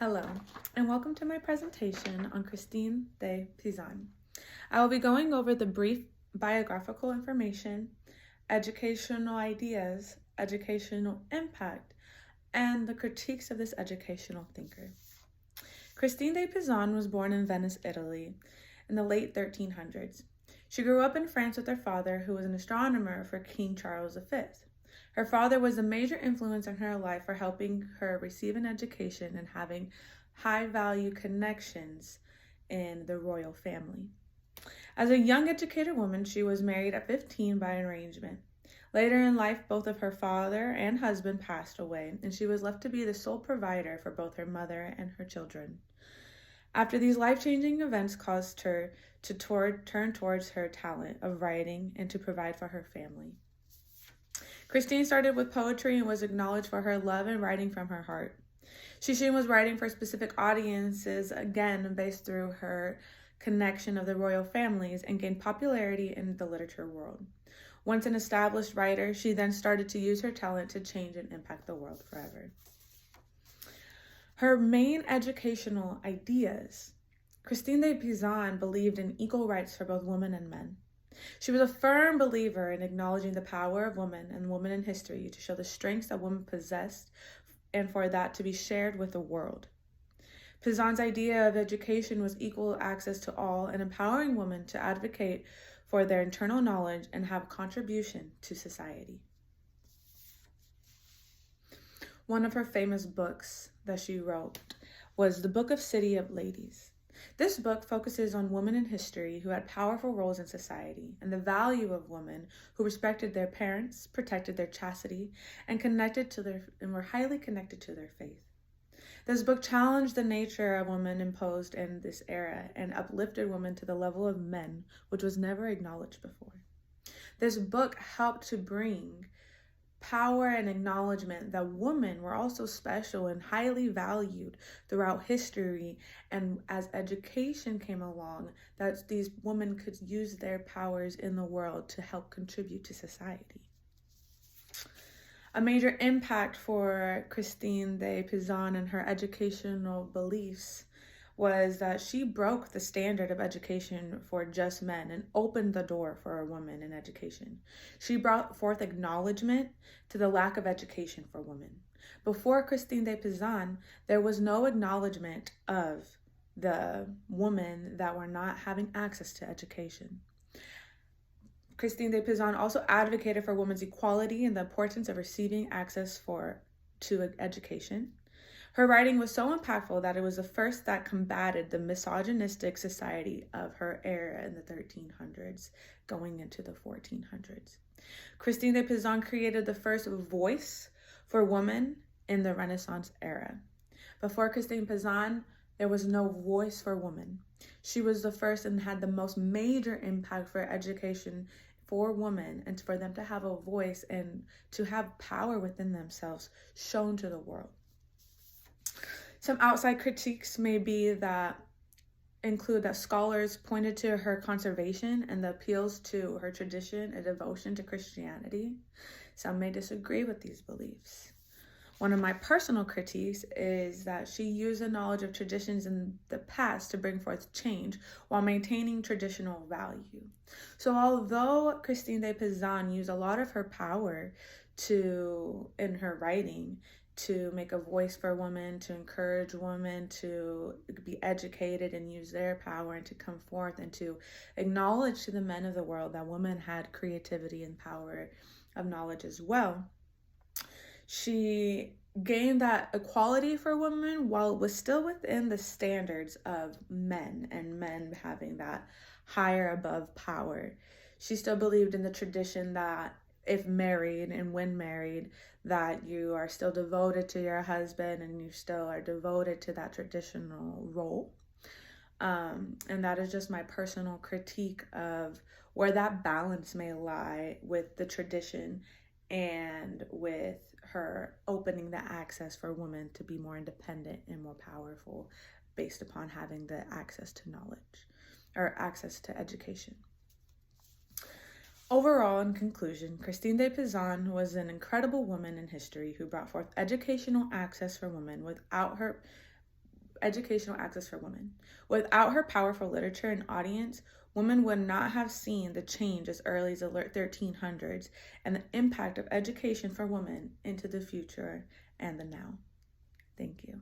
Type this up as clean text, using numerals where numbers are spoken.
Hello, and welcome to my presentation on Christine de Pizan. I will be going over the brief biographical information, educational ideas, educational impact, and the critiques of this educational thinker. Christine de Pizan was born in Venice, Italy, in the late 1300s. She grew up in France with her father, who was an astronomer for King Charles V. Her father was a major influence in her life for helping her receive an education and having high-value connections in the royal family. As a young educated woman, she was married at 15 by arrangement. Later in life, both of her father and husband passed away, and she was left to be the sole provider for both her mother and her children. After these life-changing events caused her to turn towards her talent of writing and to provide for her family. Christine started with poetry and was acknowledged for her love and writing from her heart. She was writing for specific audiences, again, based through her connection of the royal families, and gained popularity in the literature world. Once an established writer, she then started to use her talent to change and impact the world forever. Her main educational ideas. Christine de Pizan believed in equal rights for both women and men. She was a firm believer in acknowledging the power of women and women in history to show the strengths that women possessed and for that to be shared with the world. Pizan's idea of education was equal access to all and empowering women to advocate for their internal knowledge and have contribution to society. One of her famous books that she wrote was the Book of City of Ladies. This book focuses on women in history who had powerful roles in society and the value of women who respected their parents, protected their chastity, and were highly connected to their faith. This book challenged the nature of women imposed in this era and uplifted women to the level of men, which was never acknowledged before. This book helped to bring power and acknowledgement that women were also special and highly valued throughout history, and as education came along, that these women could use their powers in the world to help contribute to society. A major impact for Christine de Pizan and her educational beliefs was that she broke the standard of education for just men and opened the door for a woman in education. She brought forth acknowledgement to the lack of education for women. Before Christine de Pizan, there was no acknowledgement of the women that were not having access to education. Christine de Pizan also advocated for women's equality and the importance of receiving access to education. Her writing was so impactful that it was the first that combated the misogynistic society of her era in the 1300s, going into the 1400s. Christine de Pizan created the first voice for women in the Renaissance era. Before Christine Pizan, there was no voice for women. She was the first and had the most major impact for education for women and for them to have a voice and to have power within themselves shown to the world. Some outside critiques may be that include that scholars pointed to her conservation and the appeals to her tradition and devotion to Christianity. Some may disagree with these beliefs. One of my personal critiques is that she used the knowledge of traditions in the past to bring forth change while maintaining traditional value. So although Christine de Pizan used a lot of her power in her writing, to make a voice for women, to encourage women to be educated and use their power and to come forth and to acknowledge to the men of the world that women had creativity and power of knowledge as well. She gained that equality for women while it was still within the standards of men and men having that higher above power. She still believed in the tradition that if married and when married, that you are still devoted to your husband and you still are devoted to that traditional role. And that is just my personal critique of where that balance may lie with the tradition and with her opening the access for women to be more independent and more powerful based upon having the access to knowledge or access to education. Overall, in conclusion, Christine de Pizan was an incredible woman in history who brought forth educational access for women without her educational access for women. Without her powerful literature and audience, women would not have seen the change as early as the 1300s and the impact of education for women into the future and the now. Thank you.